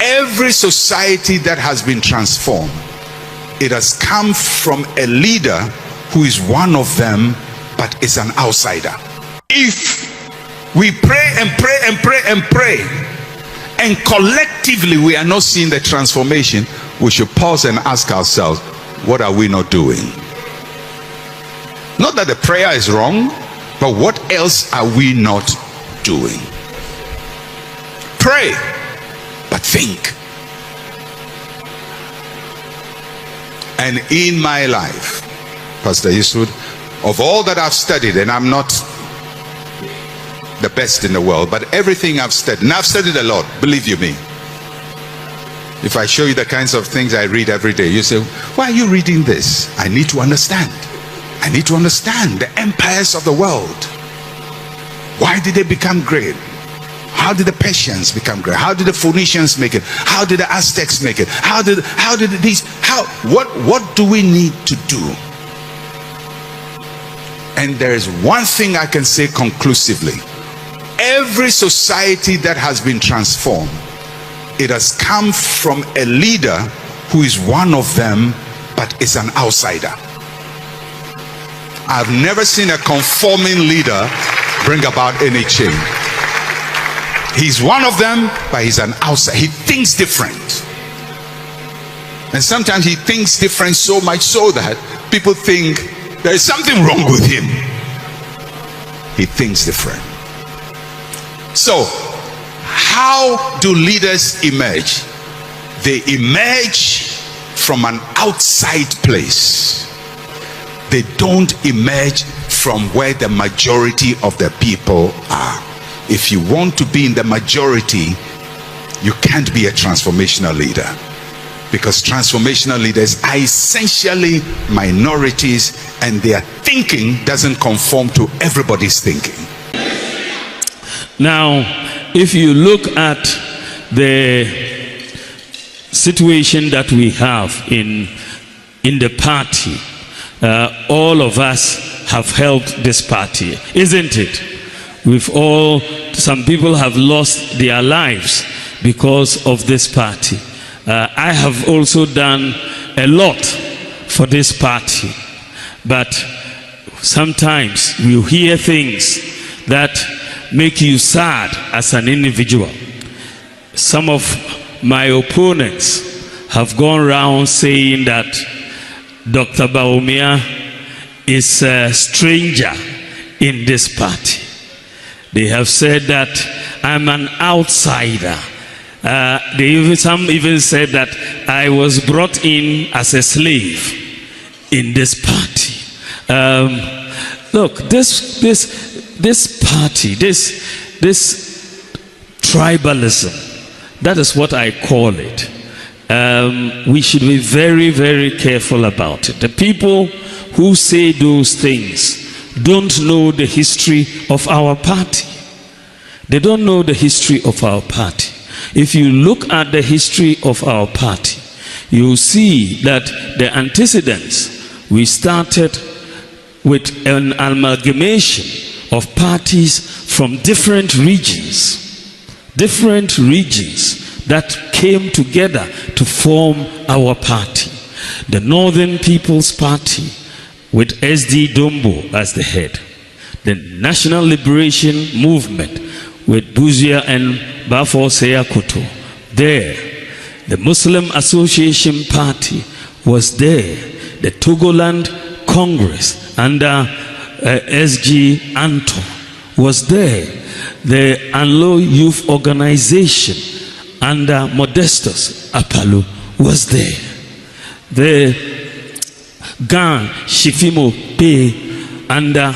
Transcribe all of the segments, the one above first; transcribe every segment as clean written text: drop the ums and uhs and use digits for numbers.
every society that has been transformed, it has come from a leader who is one of them, but is an outsider. If we pray and pray and pray and pray, and collectively we are not seeing the transformation, we should pause and ask ourselves, what are we not doing? Not that the prayer is wrong, but what else are we not doing? Pray, but think. And in my life, Pastor Yusuf, of all that I've studied, and I'm not the best in the world, but everything I've studied, and I've studied a lot, believe you me. If I show you the kinds of things I read every day, you say, why are you reading this? I need to understand. I need to understand the empires of the world. Why did they become great? How did the Persians become great? How did the Phoenicians make it? How did the Aztecs make it? What do we need to do? And there is one thing I can say conclusively. Every society that has been transformed, it has come from a leader who is one of them, but is an outsider. I've never seen a conforming leader bring about any change. He's one of them, but he's an outsider. He thinks different. And sometimes he thinks different so much so that people think there is something wrong with him. He thinks different. So, how do leaders emerge? They emerge from an outside place. They don't emerge from where the majority of the people are. If you want to be in the majority, you can't be a transformational leader, because transformational leaders are essentially minorities, and their thinking doesn't conform to everybody's thinking. Now, if you look at the situation that we have in the party, all of us have helped this party, isn't it? Some people have lost their lives because of this party. I have also done a lot for this party, but sometimes you hear things that make you sad as an individual. Some of my opponents have gone around saying that Dr. Bawumia is a stranger in this party. They have said that I'm an outsider. Some even said that I was brought in as a slave in this party. Look, this party, this tribalism, that is what I call it. We should be very, very careful about it. The people who say those things don't know the history of our party. They don't know the history of our party. If you look at the history of our party, you see that the antecedents, we started with an amalgamation of parties from different regions that came together to form our party. The Northern People's Party with SD Dombo as the head. The National Liberation Movement with Buzia and Bafo Seyakuto there. The Muslim Association Party was there. The Togoland Congress under SG Anton was there. The Anlo Youth Organization under Modestus Apalo was there. The Gan Shifimo Pe under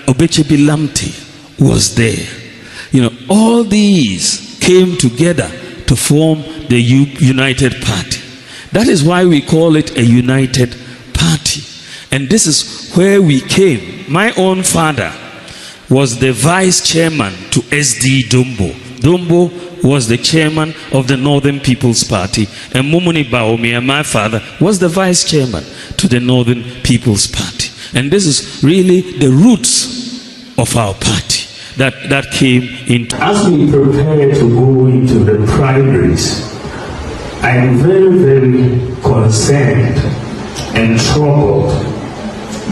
Obechebi Lamte was there. You know, all these came together to form the United Party. That is why we call it a United Party. And this is where we came. My own father was the vice chairman to SD Dombo. Dombo was the chairman of the Northern People's Party, and Mumuni Bawumia, my father, was the vice chairman to the Northern People's Party. And this is really the roots of our party that came into. As we prepare to go into the primaries, I am very, very concerned and troubled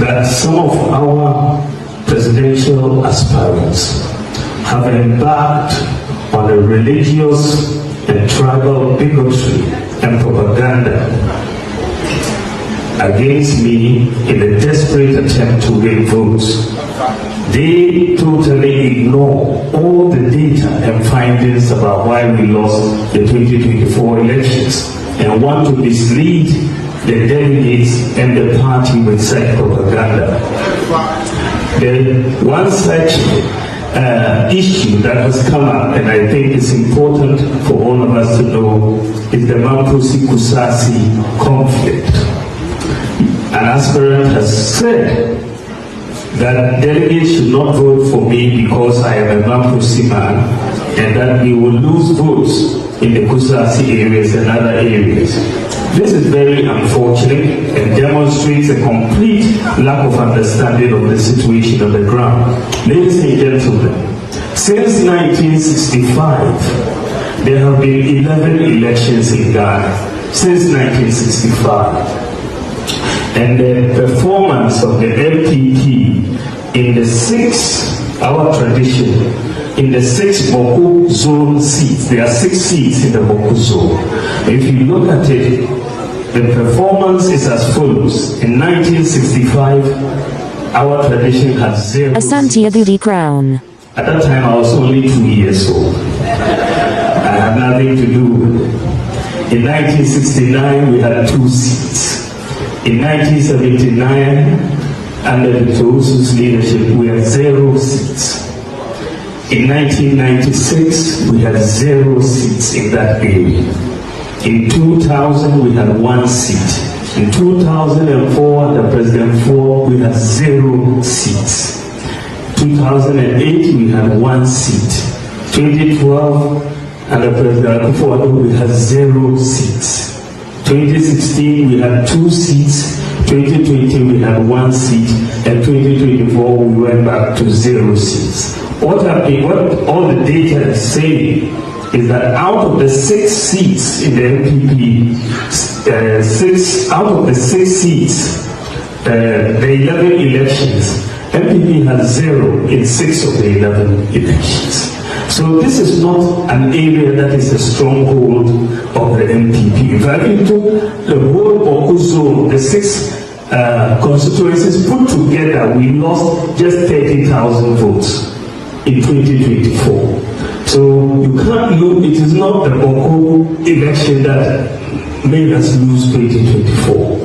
that some of our presidential aspirants have embarked on a religious and tribal bigotry and propaganda against me in a desperate attempt to win votes. They totally ignore all the data and findings about why we lost the 2024 elections and want to mislead the delegates and the party with such propaganda. The one such issue that has come up, and I think it's important for all of us to know, is the Mamprosi-Kusasi conflict. An aspirant has said that delegates should not vote for me because I am a Mamprosi man, and that we will lose votes in the Kusasi areas and other areas. This is very unfortunate and demonstrates a complete lack of understanding of the situation on the ground. Ladies and gentlemen, since 1965, there have been 11 elections in Ghana. Since 1965. And the performance of the MPP in the 6, our tradition, in the 6 Boku zone seats, there are 6 seats in the Boku zone. If you look at it, the performance is as follows. In 1965, our tradition had 0 Asante Abudi Crown. At that time, I was only 2 years old. I had nothing to do with it. In 1969, we had 2 seats. In 1979, under the Tosu's leadership, we had 0 seats. In 1996, we had 0 seats in that area. In 2000, we had 1 seat. In 2004, under President Ford, we had 0 seats. 2008, we had 1 seat. 2012, under President Akufo-Addo, we had 0 seats. 2016, we had 2 seats. 2020, we had 1 seat. And 2024, we went back to 0 seats. What all the data is saying is that out of the 6 seats in the MPP, out of the 6 seats, the 11 elections, MPP has 0 in 6 of the 11 elections. So this is not an area that is a stronghold of the MPP. If I took the whole Boku zone, the 6 constituencies put together, we lost just 30,000 votes in 2024. So you can't lose, it is not the Boku election that made us lose 2024.